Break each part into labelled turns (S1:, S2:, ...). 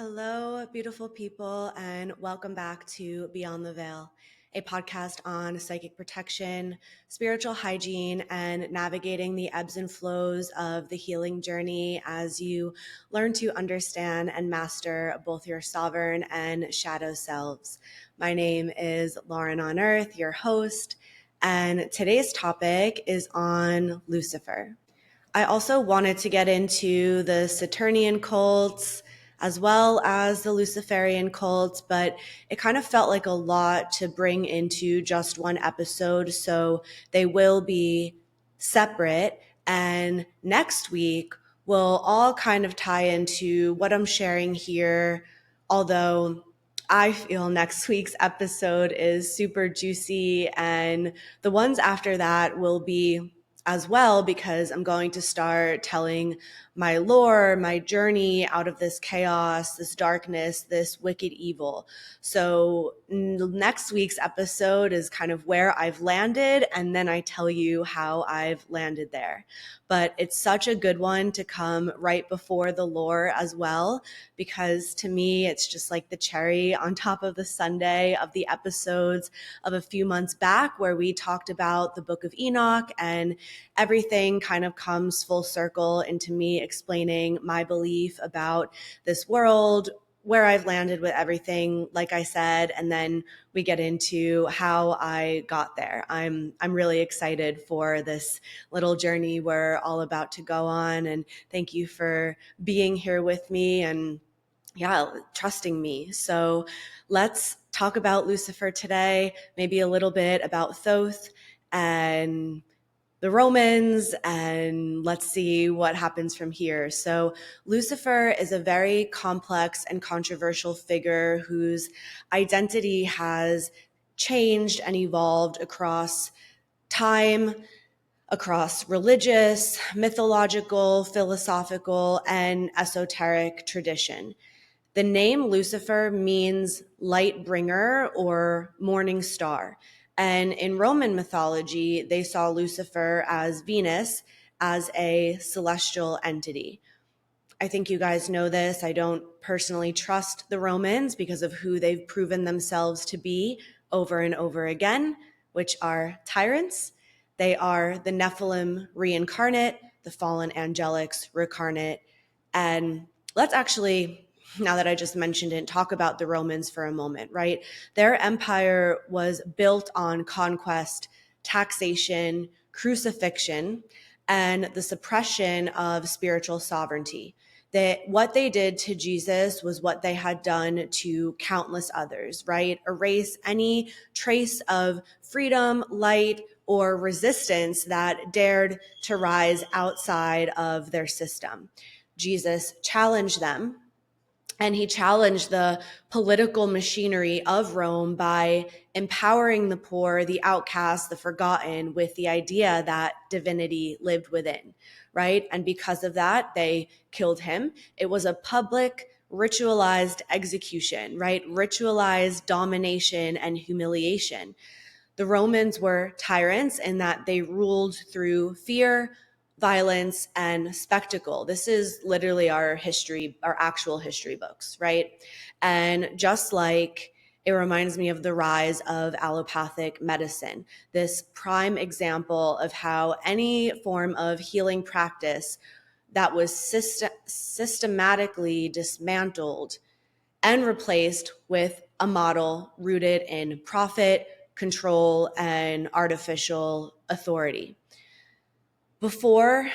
S1: Hello, beautiful people, and welcome back to Beyond the Veil, a podcast on psychic protection, spiritual hygiene, and navigating the ebbs and flows of the healing journey as you learn to understand and master both your sovereign and shadow selves. My name is Lauren on Earth, your host, and today's topic is on Lucifer. I also wanted to get into the Saturnian cults as well as the Luciferian cults, but it kind of felt like a lot to bring into just one episode. So they will be separate. And next week, we'll all kind of tie into what I'm sharing here. Although I feel next week's episode is super juicy, and the ones after that will be as well, because I'm going to start telling my lore, my journey out of this chaos, this darkness, this wicked evil. So next week's episode is kind of where I've landed, and then I tell you how I've landed there. But it's such a good one to come right before the lore as well, because to me, it's just like the cherry on top of the sundae of the episodes of a few months back where we talked about the Book of Enoch, and everything kind of comes full circle into me explaining my belief about this world, where I've landed with everything, like I said, and then we get into how I got there. I'm really excited for this little journey we're all about to go on, and thank you for being here with me and trusting me. So let's talk about Lucifer today, maybe a little bit about Thoth and the Romans, and let's see what happens from here. So Lucifer is a very complex and controversial figure whose identity has changed and evolved across time, across religious, mythological, philosophical, and esoteric tradition. The name Lucifer means light bringer or morning star. And in Roman mythology, they saw Lucifer as Venus, as a celestial entity. I think you guys know this. I don't personally trust the Romans because of who they've proven themselves to be over and over again, which are tyrants. They are the Nephilim reincarnate, the fallen angelics reincarnate. And let's actually, now that I just mentioned it, talk about the Romans for a moment, right? Their empire was built on conquest, taxation, crucifixion, and the suppression of spiritual sovereignty. That what they did to Jesus was what they had done to countless others, right? Erase any trace of freedom, light, or resistance that dared to rise outside of their system. Jesus challenged them, and he challenged the political machinery of Rome by empowering the poor, the outcast, the forgotten, with the idea that divinity lived within, right? And because of that, they killed him. It was a public, ritualized execution, right? Ritualized domination and humiliation. The Romans were tyrants in that they ruled through fear, violence, and spectacle. This is literally our history, our actual history books, right? And just like it reminds me of the rise of allopathic medicine, this prime example of how any form of healing practice that was systematically dismantled and replaced with a model rooted in profit, control, and artificial authority. Before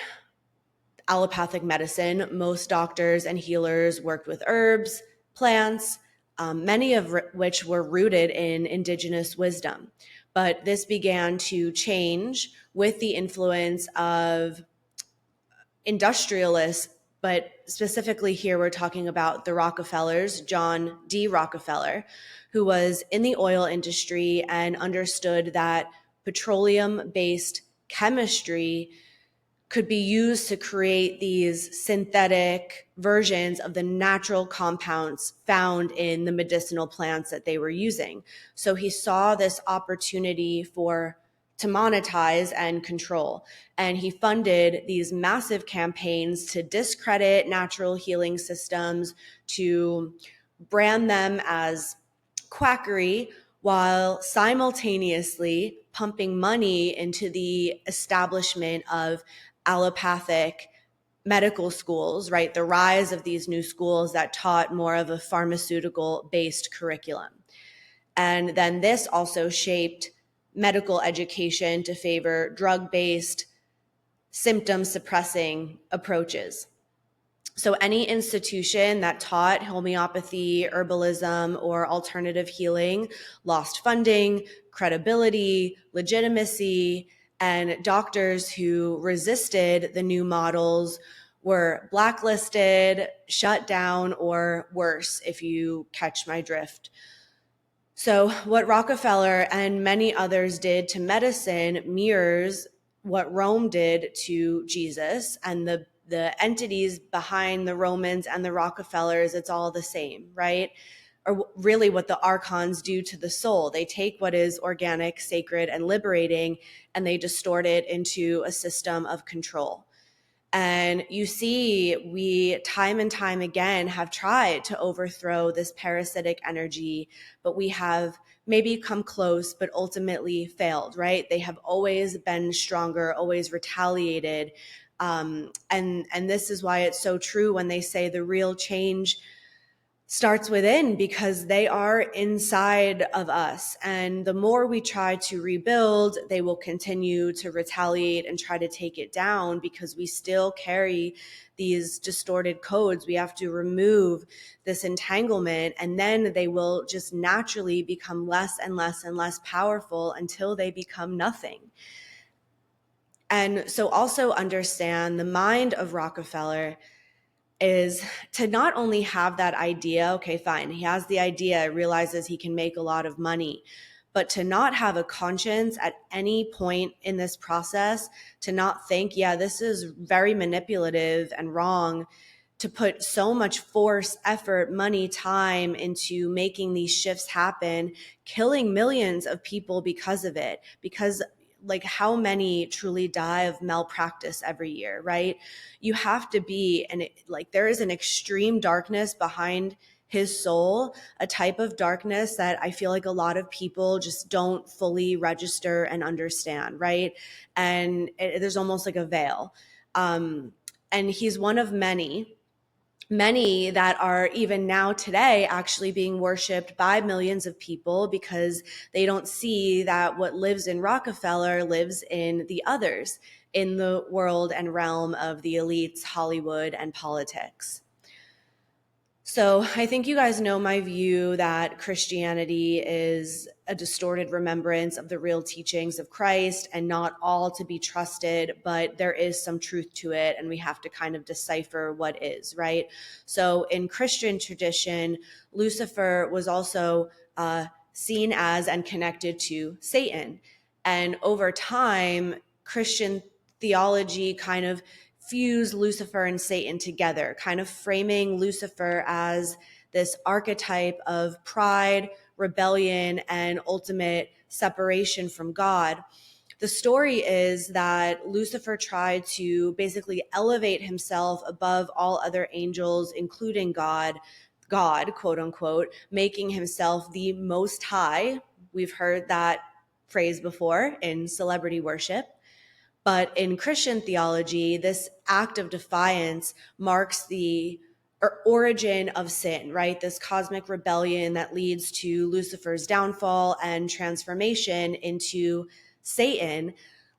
S1: allopathic medicine, most doctors and healers worked with herbs, plants, many of which were rooted in indigenous wisdom. But this began to change with the influence of industrialists, but specifically here we're talking about the Rockefellers, John D. Rockefeller, who was in the oil industry and understood that petroleum-based chemistry could be used to create these synthetic versions of the natural compounds found in the medicinal plants that they were using. So he saw this opportunity for to monetize and control. And he funded these massive campaigns to discredit natural healing systems, to brand them as quackery, while simultaneously pumping money into the establishment of allopathic medical schools, right? The rise of these new schools that taught more of a pharmaceutical based curriculum. And then this also shaped medical education to favor drug based, symptom suppressing approaches. So any institution that taught homeopathy, herbalism, or alternative healing lost funding, credibility, legitimacy, and doctors who resisted the new models were blacklisted, shut down, or worse, if you catch my drift. So what Rockefeller and many others did to medicine mirrors what Rome did to Jesus, and the entities behind the Romans and the Rockefellers, it's all the same, right? Or really what the archons do to the soul. They take what is organic, sacred, and liberating, and they distort it into a system of control. And you see, we time and time again have tried to overthrow this parasitic energy, but we have maybe come close, but ultimately failed, right? They have always been stronger, always retaliated. And this is why it's so true when they say the real change starts within, because they are inside of us. And the more we try to rebuild, they will continue to retaliate and try to take it down, because we still carry these distorted codes. We have to remove this entanglement, and then they will just naturally become less and less and less powerful until they become nothing. And so also understand the mind of Rockefeller is to not only have that idea, okay, fine, he has the idea, realizes he can make a lot of money, but to not have a conscience at any point in this process, to not think, yeah, this is very manipulative and wrong, to put so much force, effort, money, time into making these shifts happen, killing millions of people because of it, because like how many truly die of malpractice every year, right? You have to be, and like there is an extreme darkness behind his soul, a type of darkness that I feel like a lot of people just don't fully register and understand, right? And there's almost like a veil. And he's one of many that are even now today actually being worshipped by millions of people, because they don't see that what lives in Rockefeller lives in the others, in the world and realm of the elites, Hollywood, and politics. So I think you guys know my view that Christianity is a distorted remembrance of the real teachings of Christ, and not all to be trusted, but there is some truth to it, and we have to kind of decipher what is, right? So in Christian tradition, Lucifer was also seen as and connected to Satan. And over time, Christian theology kind of fuse Lucifer and Satan together, kind of framing Lucifer as this archetype of pride, rebellion, and ultimate separation from God. The story is that Lucifer tried to basically elevate himself above all other angels, including God, quote unquote, making himself the most high. We've heard that phrase before in celebrity worship. But in Christian theology, this act of defiance marks the origin of sin, right? This cosmic rebellion that leads to Lucifer's downfall and transformation into Satan,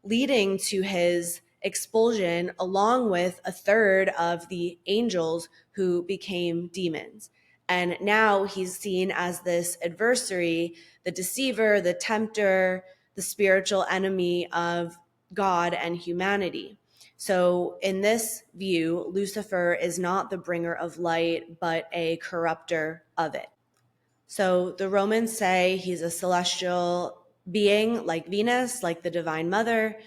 S1: leading to his expulsion along with a third of the angels who became demons. And now he's seen as this adversary, the deceiver, the tempter, the spiritual enemy of God and humanity. So in this view, Lucifer is not the bringer of light, but a corrupter of it. So the Romans say he's a celestial being like Venus, like the Divine Mother,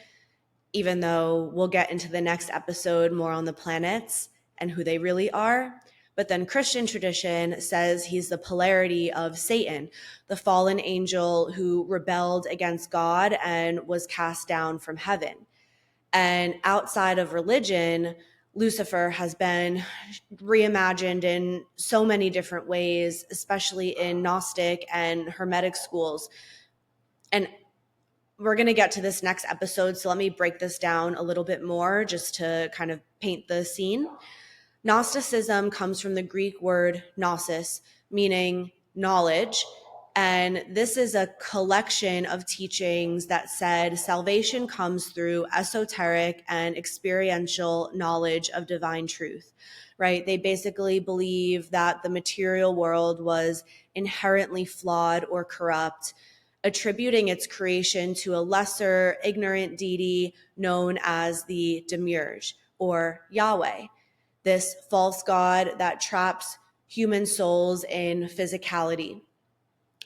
S1: even though we'll get into the next episode more on the planets and who they really are. But then Christian tradition says he's the polarity of Satan, the fallen angel who rebelled against God and was cast down from heaven. And outside of religion, Lucifer has been reimagined in so many different ways, especially in Gnostic and Hermetic schools. And we're going to get to this next episode, so let me break this down a little bit more just to kind of paint the scene. Gnosticism comes from the Greek word gnosis, meaning knowledge. And this is a collection of teachings that said salvation comes through esoteric and experiential knowledge of divine truth, right? They basically believe that the material world was inherently flawed or corrupt, attributing its creation to a lesser, ignorant deity known as the Demiurge or Yahweh, this false god that traps human souls in physicality.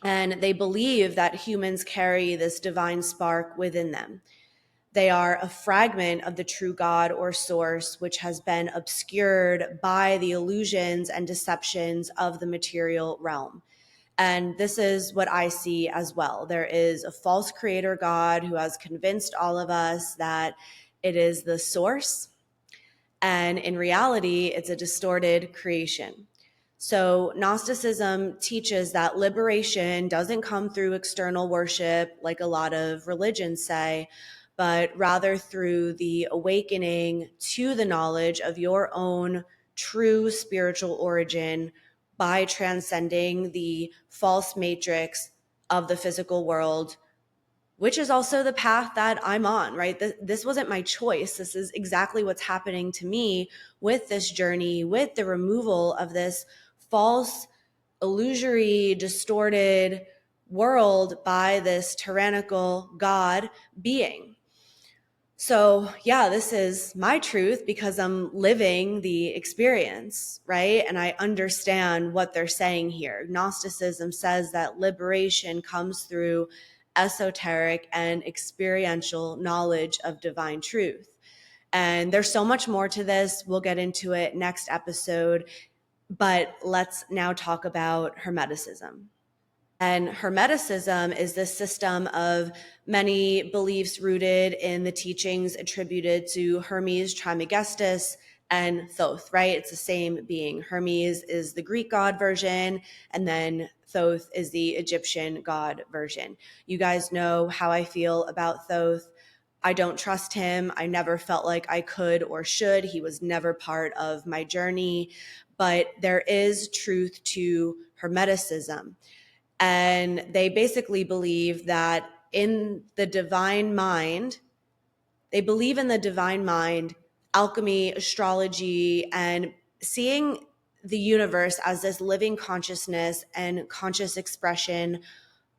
S1: And they believe that humans carry this divine spark within them. They are a fragment of the true God or source, which has been obscured by the illusions and deceptions of the material realm. And this is what I see as well. There is a false creator God who has convinced all of us that it is the source. And in reality, it's a distorted creation. So Gnosticism teaches that liberation doesn't come through external worship like a lot of religions say, but rather through the awakening to the knowledge of your own true spiritual origin by transcending the false matrix of the physical world, which is also the path that I'm on, right? This wasn't my choice. This is exactly what's happening to me with this journey, with the removal of this false, illusory, distorted world by this tyrannical God being. So yeah, this is my truth because I'm living the experience, right? And I understand what they're saying here. Gnosticism says that liberation comes through esoteric and experiential knowledge of divine truth. And there's so much more to this. We'll get into it next episode. But let's now talk about Hermeticism. And Hermeticism is this system of many beliefs rooted in the teachings attributed to Hermes Trismegistus and Thoth, right? It's the same being. Hermes is the Greek god version, and then Thoth is the Egyptian god version. You guys know how I feel about Thoth. I don't trust him. I never felt like I could or should. He was never part of my journey. But there is truth to Hermeticism. And they basically believe that in the divine mind, they believe in the divine mind, alchemy, astrology, and seeing the universe as this living consciousness and conscious expression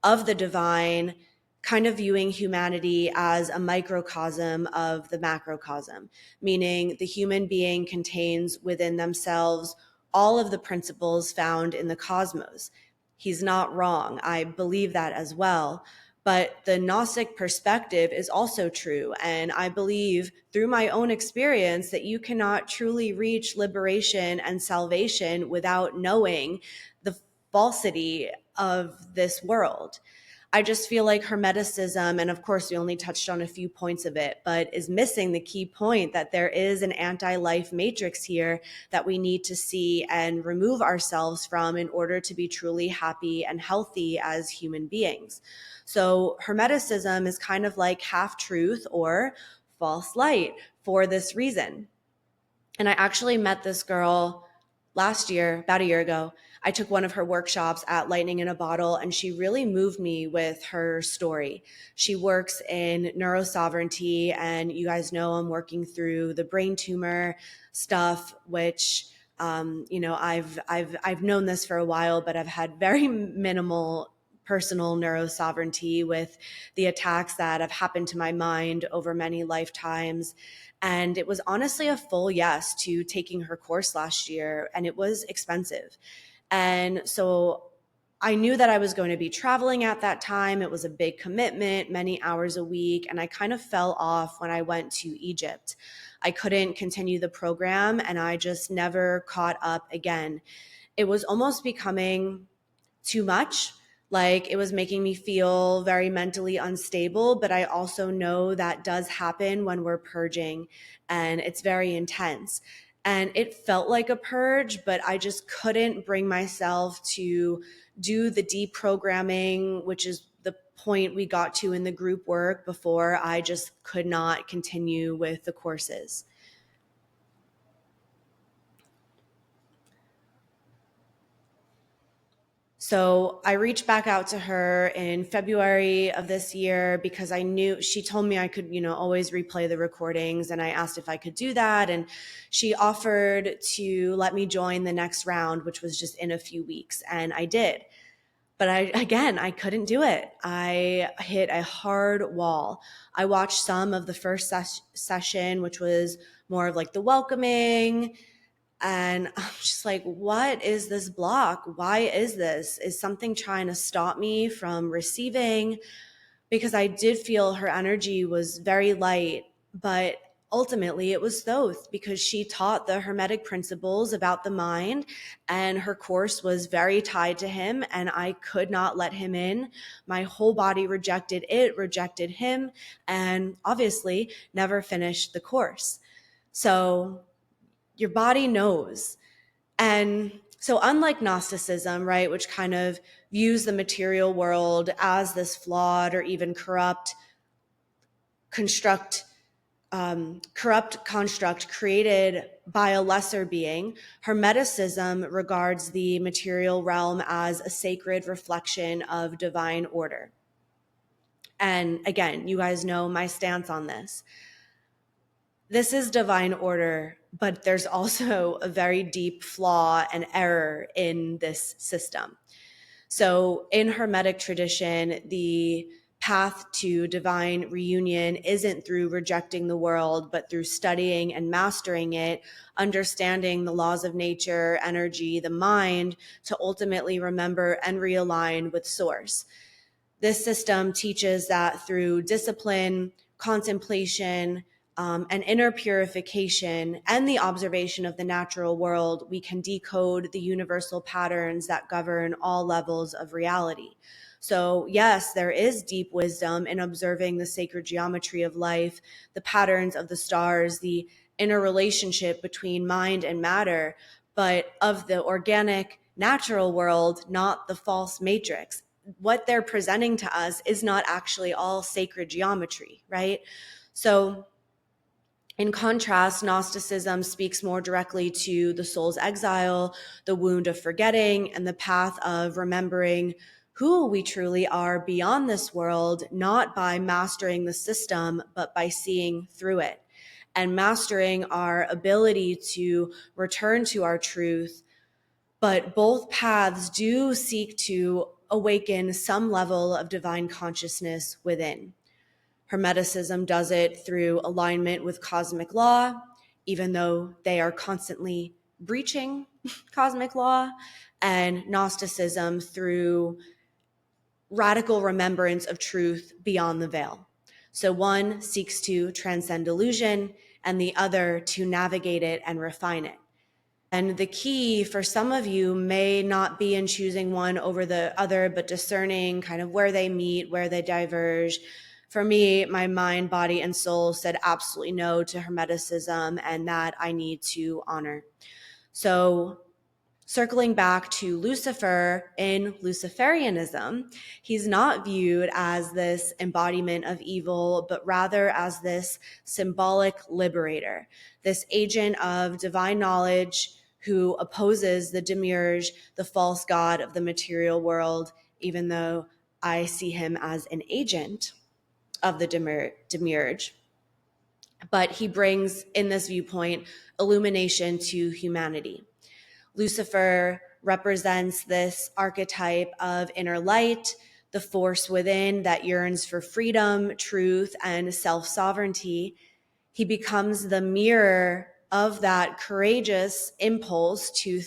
S1: of the divine, kind of viewing humanity as a microcosm of the macrocosm, meaning the human being contains within themselves all of the principles found in the cosmos. He's not wrong. I believe that as well. But the Gnostic perspective is also true. And I believe through my own experience that you cannot truly reach liberation and salvation without knowing the falsity of this world. I just feel like Hermeticism, and of course we only touched on a few points of it, but is missing the key point that there is an anti-life matrix here that we need to see and remove ourselves from in order to be truly happy and healthy as human beings. So Hermeticism is kind of like half truth or false light for this reason. And I actually met this girl last year, about a year ago. I took one of her workshops at Lightning in a Bottle, and she really moved me with her story. She works in neurosovereignty, and you guys know I'm working through the brain tumor stuff, which I've known this for a while, but I've had very minimal personal neurosovereignty with the attacks that have happened to my mind over many lifetimes. And it was honestly a full yes to taking her course last year, and it was expensive. And so I knew that I was going to be traveling at that time. It was a big commitment, many hours a week, and I kind of fell off when I went to Egypt. I couldn't continue the program, and I just never caught up again. It was almost becoming too much. Like, it was making me feel very mentally unstable, but I also know that does happen when we're purging, and it's very intense. And it felt like a purge, but I just couldn't bring myself to do the deprogramming, which is the point we got to in the group work before I just could not continue with the courses. So I reached back out to her in February of this year because I knew she told me I could, always replay the recordings. And I asked if I could do that. And she offered to let me join the next round, which was just in a few weeks. And I did. But I couldn't do it. I hit a hard wall. I watched some of the first session, which was more of like the welcoming. And I'm just like, what is this block? Why is this? Is something trying to stop me from receiving? Because I did feel her energy was very light, but ultimately it was Thoth, because she taught the Hermetic principles about the mind, and her course was very tied to him, and I could not let him in. My whole body rejected it, rejected him, and obviously never finished the course. So your body knows. And so unlike Gnosticism, right, which kind of views the material world as this flawed or even corrupt construct created by a lesser being, Hermeticism regards the material realm as a sacred reflection of divine order. And again, you guys know my stance on this. This is divine order, but there's also a very deep flaw and error in this system. So in Hermetic tradition, the path to divine reunion isn't through rejecting the world, but through studying and mastering it, understanding the laws of nature, energy, the mind, to ultimately remember and realign with source. This system teaches that through discipline, contemplation, and inner purification and the observation of the natural world, we can decode the universal patterns that govern all levels of reality. So yes, there is deep wisdom in observing the sacred geometry of life, the patterns of the stars, the interrelationship between mind and matter, but of the organic, natural world, not the false matrix. What they're presenting to us is not actually all sacred geometry, right? So in contrast, Gnosticism speaks more directly to the soul's exile, the wound of forgetting, and the path of remembering who we truly are beyond this world, not by mastering the system, but by seeing through it and mastering our ability to return to our truth. But both paths do seek to awaken some level of divine consciousness within. Hermeticism does it through alignment with cosmic law, even though they are constantly breaching cosmic law, and Gnosticism through radical remembrance of truth beyond the veil. So one seeks to transcend illusion, and the other to navigate it and refine it. And the key for some of you may not be in choosing one over the other, but discerning kind of where they meet, where they diverge. For me, my mind, body, and soul said absolutely no to Hermeticism, and that I need to honor. So circling back to Lucifer, in Luciferianism, he's not viewed as this embodiment of evil, but rather as this symbolic liberator, this agent of divine knowledge who opposes the demiurge, the false god of the material world, even though I see him as an agent of the demiurge. But he brings, in this viewpoint, illumination to humanity. Lucifer represents this archetype of inner light, the force within that yearns for freedom, truth, and self-sovereignty. He becomes the mirror of that courageous impulse to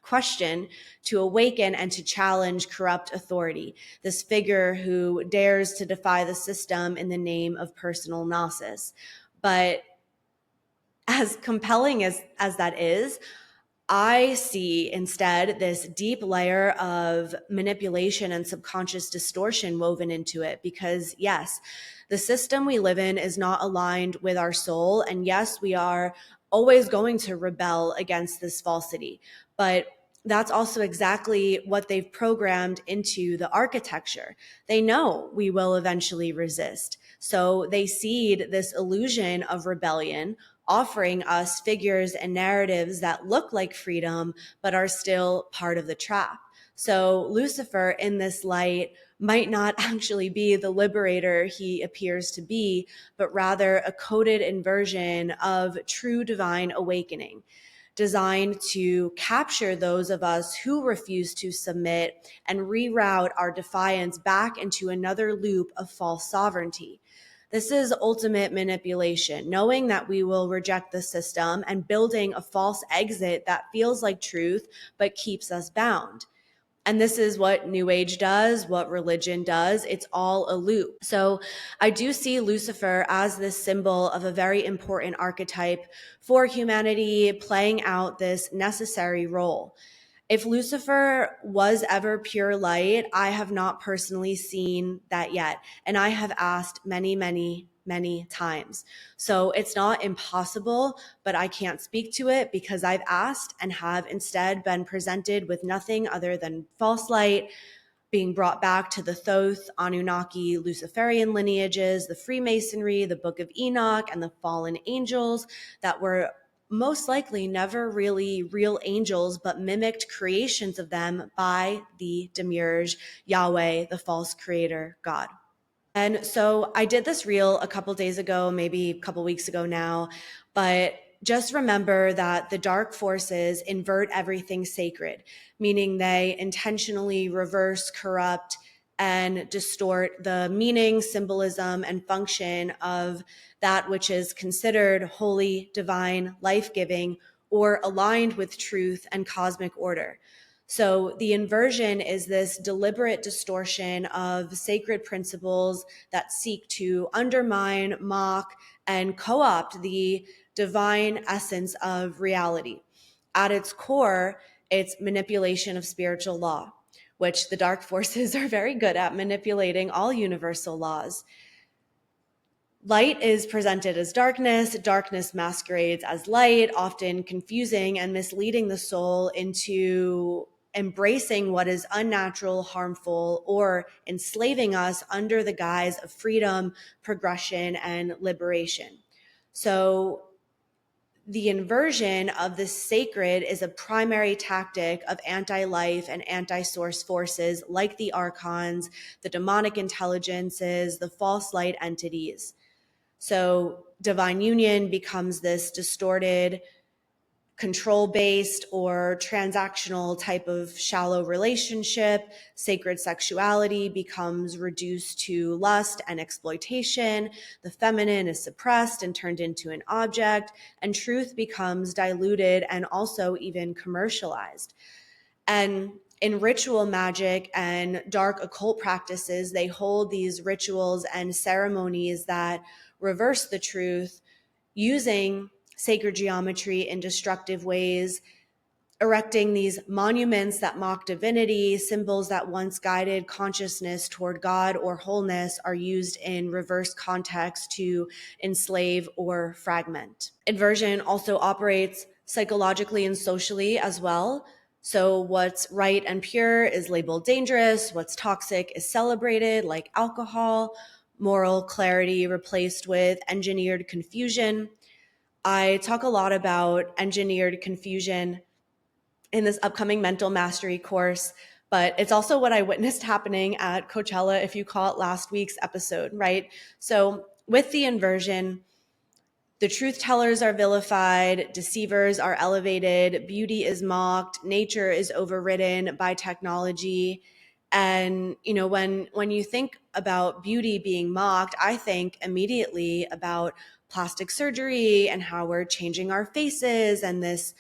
S1: question, to awaken, and to challenge corrupt authority. This figure who dares to defy the system in the name of personal gnosis. But as compelling as that is, I see instead this deep layer of manipulation and subconscious distortion woven into it. Because yes, the system we live in is not aligned with our soul. And yes, we are always going to rebel against this falsity. But that's also exactly what they've programmed into the architecture. They know we will eventually resist. So they seed this illusion of rebellion, offering us figures and narratives that look like freedom, but are still part of the trap. So Lucifer in this light might not actually be the liberator he appears to be, but rather a coded inversion of true divine awakening, designed to capture those of us who refuse to submit and reroute our defiance back into another loop of false sovereignty. This is ultimate manipulation, knowing that we will reject the system and building a false exit that feels like truth but keeps us bound. And this is what New Age does, what religion does. It's all a loop. So I do see Lucifer as this symbol of a very important archetype for humanity, playing out this necessary role. If Lucifer was ever pure light, I have not personally seen that yet. And I have asked many times. So it's not impossible, but I can't speak to it because I've asked and have instead been presented with nothing other than false light, being brought back to the Thoth, Anunnaki, Luciferian lineages, the Freemasonry, the Book of Enoch, and the fallen angels that were most likely never really real angels, but mimicked creations of them by the Demiurge, Yahweh, the false creator, God. And so I did this reel a couple days ago, maybe a couple weeks ago now, but just remember that the dark forces invert everything sacred, meaning they intentionally reverse, corrupt, and distort the meaning, symbolism, and function of that which is considered holy, divine, life-giving, or aligned with truth and cosmic order. So the inversion is this deliberate distortion of sacred principles that seek to undermine, mock, and co-opt the divine essence of reality. At its core, it's manipulation of spiritual law, which the dark forces are very good at manipulating all universal laws. Light is presented as darkness. Darkness masquerades as light, often confusing and misleading the soul into embracing what is unnatural, harmful, or enslaving us under the guise of freedom, progression, and liberation. So the inversion of the sacred is a primary tactic of anti-life and anti-source forces like the archons, the demonic intelligences, the false light entities. So divine union becomes this distorted, control-based or transactional type of shallow relationship. Sacred sexuality becomes reduced to lust and exploitation. The feminine is suppressed and turned into an object, and truth becomes diluted and also even commercialized. And in ritual magic and dark occult practices, they hold these rituals and ceremonies that reverse the truth using sacred geometry in destructive ways, erecting these monuments that mock divinity. Symbols that once guided consciousness toward God or wholeness are used in reverse context to enslave or fragment. Inversion also operates psychologically and socially as well. So what's right and pure is labeled dangerous. What's toxic is celebrated, like alcohol. Moral clarity replaced with engineered confusion. I talk a lot about engineered confusion in this upcoming mental mastery course, but it's also what I witnessed happening at Coachella, if you call it last week's episode, right? So with the inversion, the truth tellers are vilified, deceivers are elevated, beauty is mocked, nature is overridden by technology. And when you think about beauty being mocked, I think immediately about plastic surgery and how we're changing our faces and this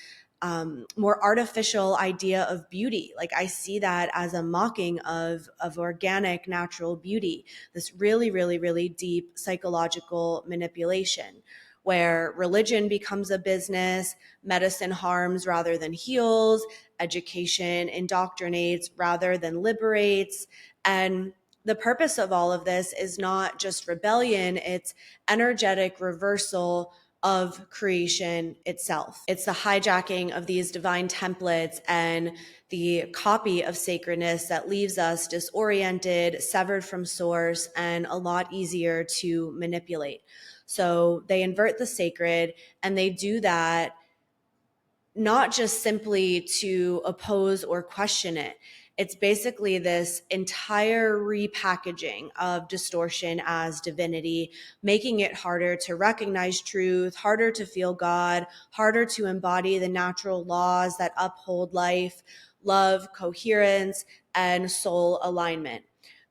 S1: more artificial idea of beauty. Like I see that as a mocking of organic, natural beauty, this really, really, really deep psychological manipulation. where religion becomes a business, medicine harms rather than heals, education indoctrinates rather than liberates. And the purpose of all of this is not just rebellion, it's energetic reversal of creation itself. It's the hijacking of these divine templates and the copy of sacredness that leaves us disoriented, severed from source, and a lot easier to manipulate. So they invert the sacred, and they do that not just simply to oppose or question it. It's basically this entire repackaging of distortion as divinity, making it harder to recognize truth, harder to feel God, harder to embody the natural laws that uphold life, love, coherence, and soul alignment.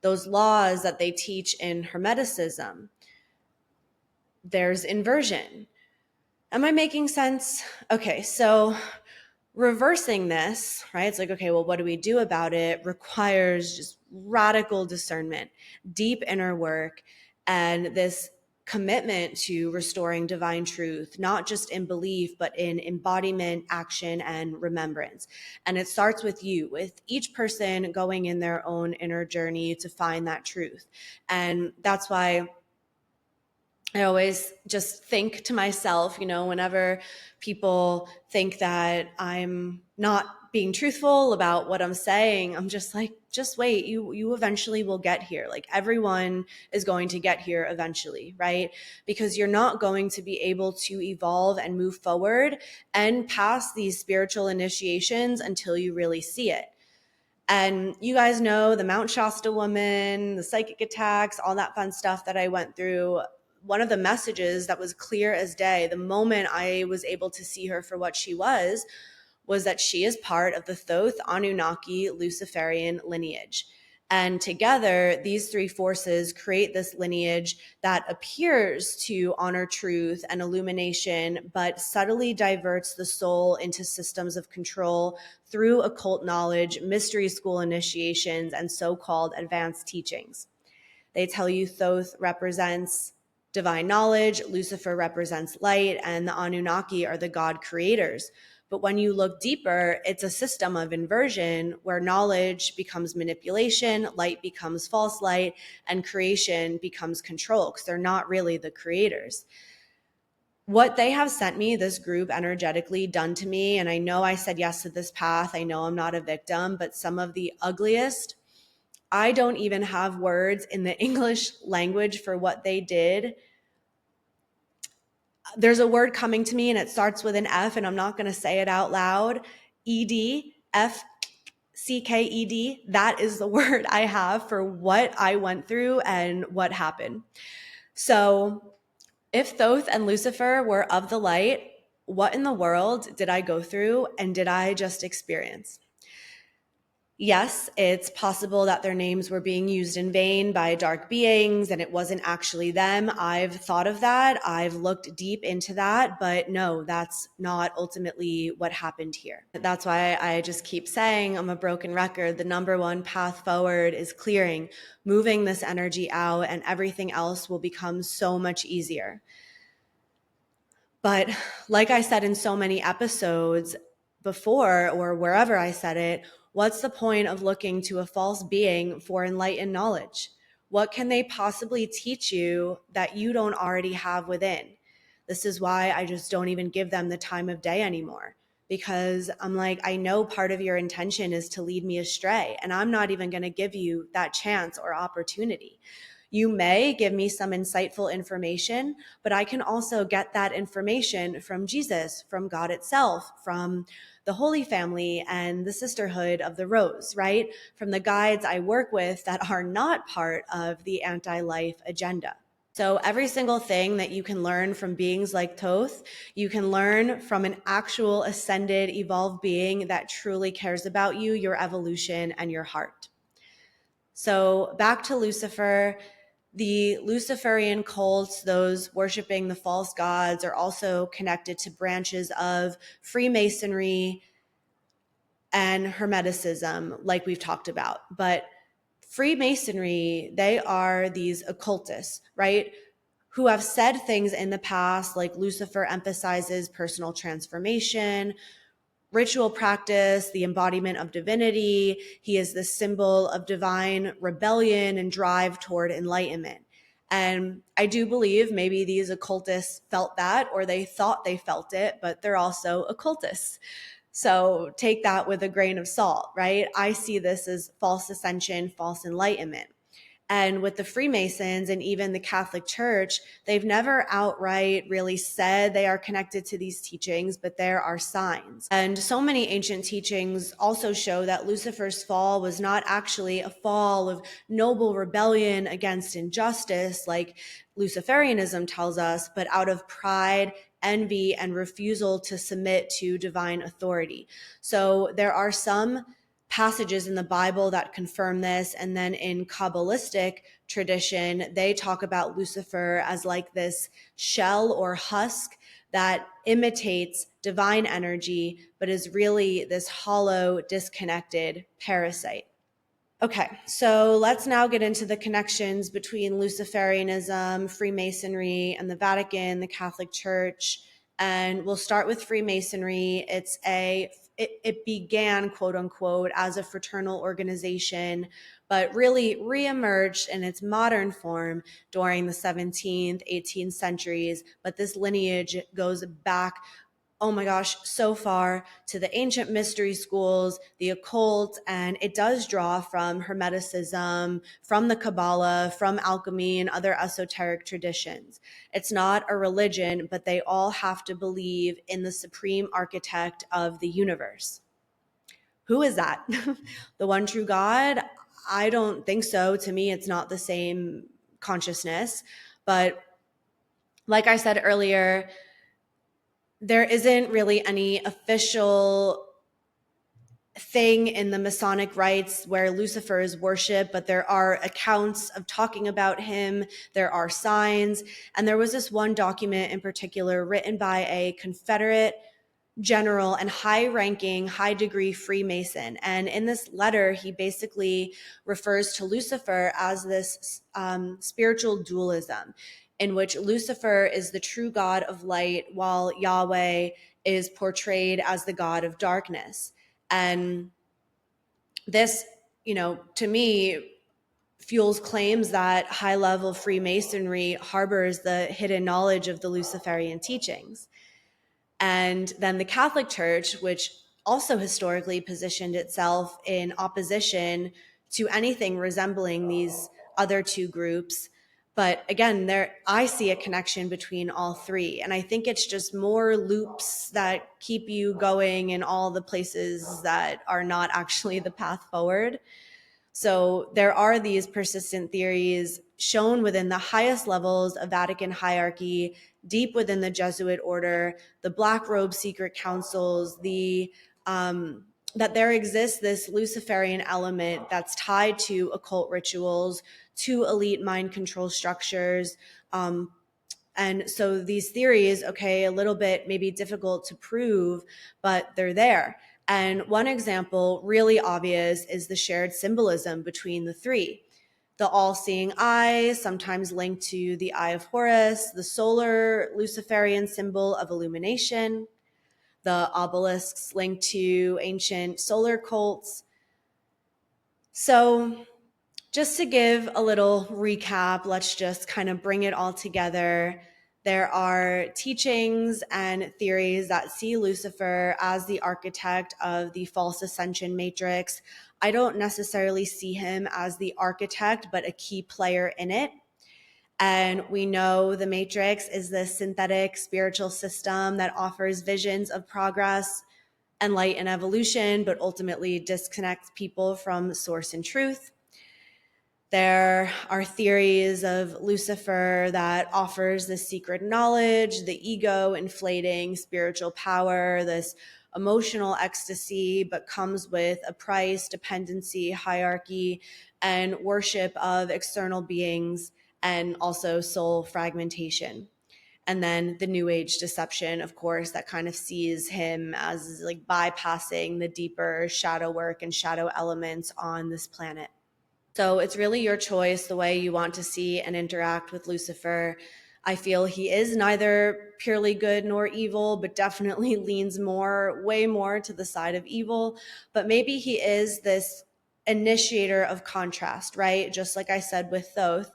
S1: Those laws that they teach in Hermeticism. There's inversion. Am I making sense? Okay, so reversing this, right? It's like, okay, well, what do we do about it? Requires just radical discernment, deep inner work, and this commitment to restoring divine truth, not just in belief, but in embodiment, action, and remembrance. And it starts with you, with each person going in their own inner journey to find that truth. And that's why I always just think to myself, whenever people think that I'm not being truthful about what I'm saying, I'm just like, just wait, you eventually will get here. Like everyone is going to get here eventually, right? Because you're not going to be able to evolve and move forward and pass these spiritual initiations until you really see it. And you guys know the Mount Shasta woman, the psychic attacks, all that fun stuff that I went through. One of the messages that was clear as day, the moment I was able to see her for what she was that she is part of the Thoth Anunnaki Luciferian lineage. And together, these three forces create this lineage that appears to honor truth and illumination, but subtly diverts the soul into systems of control through occult knowledge, mystery school initiations, and so-called advanced teachings. They tell you Thoth represents divine knowledge, Lucifer represents light, and the Anunnaki are the God creators. But when you look deeper, it's a system of inversion where knowledge becomes manipulation, light becomes false light, and creation becomes control because they're not really the creators. What they have sent me, this group energetically done to me, and I know I said yes to this path, I know I'm not a victim, but some of the ugliest, I don't even have words in the English language for what they did. There's a word coming to me and it starts with an F and I'm not going to say it out loud. EDFCKED. That is the word I have for what I went through and what happened. So if Thoth and Lucifer were of the light, what in the world did I go through and did I just experience? Yes, it's possible that their names were being used in vain by dark beings and it wasn't actually them. I've thought of that. I've looked deep into that, but no, that's not ultimately what happened here. That's why I just keep saying I'm a broken record. The number one path forward is clearing, moving this energy out, and everything else will become so much easier. But like I said in so many episodes before, or wherever I said it, what's the point of looking to a false being for enlightened knowledge? What can they possibly teach you that you don't already have within? This is why I just don't even give them the time of day anymore, because I'm like, I know part of your intention is to lead me astray, and I'm not even going to give you that chance or opportunity. You may give me some insightful information, but I can also get that information from Jesus, from God itself, from the Holy Family and the Sisterhood of the Rose, right? From the guides I work with that are not part of the anti-life agenda. So every single thing that you can learn from beings like Thoth, you can learn from an actual ascended, evolved being that truly cares about you, your evolution, and your heart. So back to Lucifer. The Luciferian cults, those worshiping the false gods, are also connected to branches of freemasonry and hermeticism, like we've talked about. But Freemasonry, they are these occultists, right? who have said things in the past, like Lucifer emphasizes personal transformation, ritual practice, the embodiment of divinity. He is the symbol of divine rebellion and drive toward enlightenment. And I do believe maybe these occultists felt that, or they thought they felt it, but they're also occultists. So take that with a grain of salt, right? I see this as false ascension, false enlightenment. And with the Freemasons and even the Catholic Church, they've never outright really said they are connected to these teachings, but there are signs. And so many ancient teachings also show that Lucifer's fall was not actually a fall of noble rebellion against injustice, like Luciferianism tells us, but out of pride, envy, and refusal to submit to divine authority. So there are some passages in the Bible that confirm this. And then in Kabbalistic tradition, they talk about Lucifer as like this shell or husk that imitates divine energy, but is really this hollow, disconnected parasite. Okay, so let's now get into the connections between Luciferianism, Freemasonry, and the Vatican, the Catholic Church. And we'll start with Freemasonry. It began, quote unquote, as a fraternal organization, but really reemerged in its modern form during the 17th, 18th centuries. But this lineage goes back, oh my gosh, so far to the ancient mystery schools, the occult, and it does draw from Hermeticism, from the Kabbalah, from alchemy, and other esoteric traditions. It's not a religion, but they all have to believe in the supreme architect of the universe. Who is that? The one true God? I don't think so. To me, it's not the same consciousness. But like I said earlier, there isn't really any official thing in the Masonic rites where Lucifer is worshipped, but there are accounts of talking about him. There are signs. And there was this one document in particular written by a Confederate general and high-ranking, high-degree Freemason. And in this letter, he basically refers to Lucifer as this spiritual dualism, in which Lucifer is the true God of light, while Yahweh is portrayed as the God of darkness. And this, to me, fuels claims that high-level Freemasonry harbors the hidden knowledge of the Luciferian teachings. And then the Catholic Church, which also historically positioned itself in opposition to anything resembling these other two groups. But again, I see a connection between all three. And I think it's just more loops that keep you going in all the places that are not actually the path forward. So there are these persistent theories shown within the highest levels of Vatican hierarchy, deep within the Jesuit order, the Black Robe secret councils, that there exists this Luciferian element that's tied to occult rituals, to elite mind control structures. And so these theories, okay, a little bit maybe difficult to prove, but they're there. And one example, really obvious, is the shared symbolism between the three. The all-seeing eye, sometimes linked to the Eye of Horus, the solar Luciferian symbol of illumination, the obelisks linked to ancient solar cults. So just to give a little recap, let's just kind of bring it all together. There are teachings and theories that see Lucifer as the architect of the false ascension matrix. I don't necessarily see him as the architect, but a key player in it. And we know the matrix is this synthetic spiritual system that offers visions of progress and light and evolution, but ultimately disconnects people from source and truth. There are theories of Lucifer that offers this secret knowledge, the ego inflating spiritual power, this emotional ecstasy, but comes with a price, dependency, hierarchy, and worship of external beings, and also soul fragmentation. And then the New Age deception, of course, that kind of sees him as like bypassing the deeper shadow work and shadow elements on this planet. So it's really your choice, the way you want to see and interact with Lucifer. I feel he is neither purely good nor evil, but definitely leans way more to the side of evil. But maybe he is this initiator of contrast, right? Just like I said with Thoth,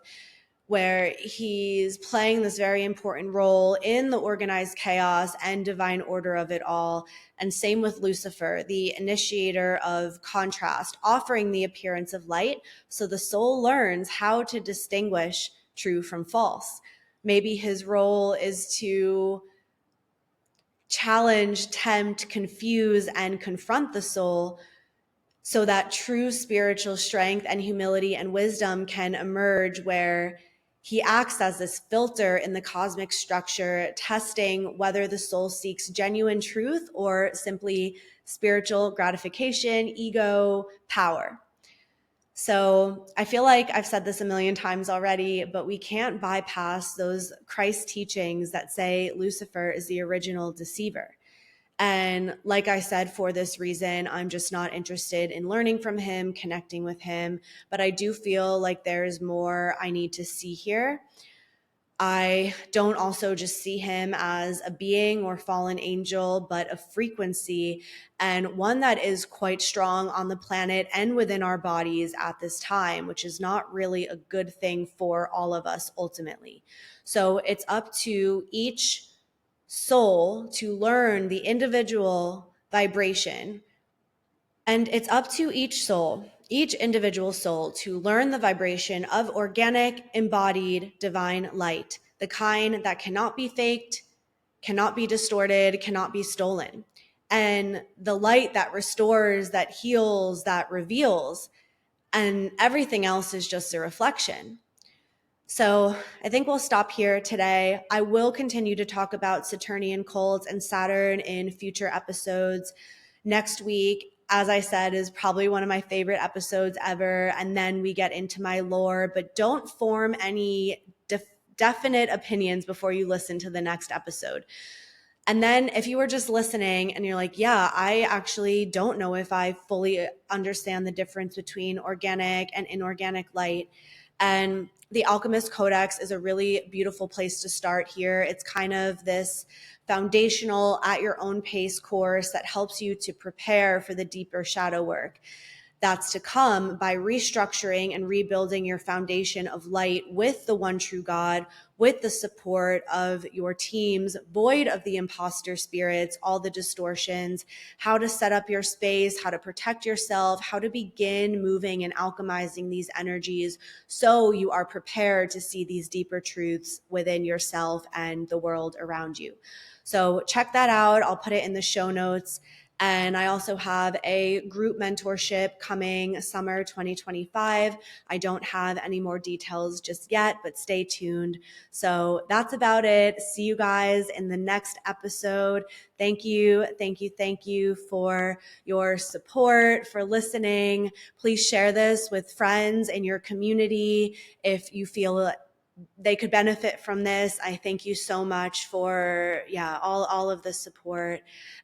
S1: where he's playing this very important role in the organized chaos and divine order of it all. And same with Lucifer, the initiator of contrast, offering the appearance of light so the soul learns how to distinguish true from false. Maybe his role is to challenge, tempt, confuse, and confront the soul so that true spiritual strength and humility and wisdom can emerge, where he acts as this filter in the cosmic structure, testing whether the soul seeks genuine truth or simply spiritual gratification, ego, power. So I feel like I've said this a million times already, but we can't bypass those Christ teachings that say Lucifer is the original deceiver. And like I said, for this reason, I'm just not interested in learning from him, connecting with him. But I do feel like there's more I need to see here. I don't also just see him as a being or fallen angel, but a frequency, and one that is quite strong on the planet and within our bodies at this time, which is not really a good thing for all of us ultimately. So it's up to each soul to learn the individual vibration. And it's up to each soul, each individual soul, to learn the vibration of organic, embodied, divine light, the kind that cannot be faked, cannot be distorted, cannot be stolen. And the light that restores, that heals, that reveals, and everything else is just a reflection. So I think we'll stop here today. I will continue to talk about Saturnian cults and Saturn in future episodes. Next week, as I said, is probably one of my favorite episodes ever. And then we get into my lore, but don't form any definite opinions before you listen to the next episode. And then if you were just listening and you're like, yeah, I actually don't know if I fully understand the difference between organic and inorganic light. And the Alchemist Codex is a really beautiful place to start here. It's kind of this foundational at your own pace course that helps you to prepare for the deeper shadow work that's to come by restructuring and rebuilding your foundation of light with the one true God, with the support of your teams, void of the imposter spirits, all the distortions, how to set up your space, how to protect yourself, how to begin moving and alchemizing these energies so you are prepared to see these deeper truths within yourself and the world around you. So check that out. I'll put it in the show notes. And I also have a group mentorship coming summer 2025. I don't have any more details just yet, but stay tuned. So that's about it. See you guys in the next episode. Thank you for your support, for listening. Please share this with friends in your community if you feel they could benefit from this. I thank you so much for all of the support.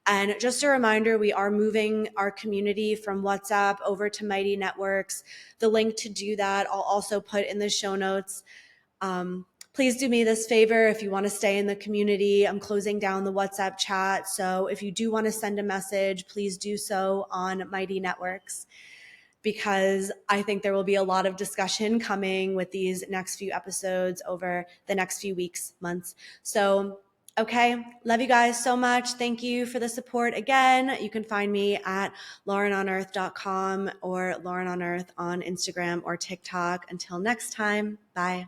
S1: And just a reminder, we are moving our community from WhatsApp over to Mighty Networks. The link to do that I'll also put in the show notes. Please do me this favor if you want to stay in the community. I'm closing down the WhatsApp chat, so if you do want to send a message, please do so on Mighty Networks, because I think there will be a lot of discussion coming with these next few episodes over the next few weeks, months. So, okay, love you guys so much. Thank you for the support again. You can find me at laurenonearth.com or Lauren on Earth on Instagram or TikTok. Until next time, bye.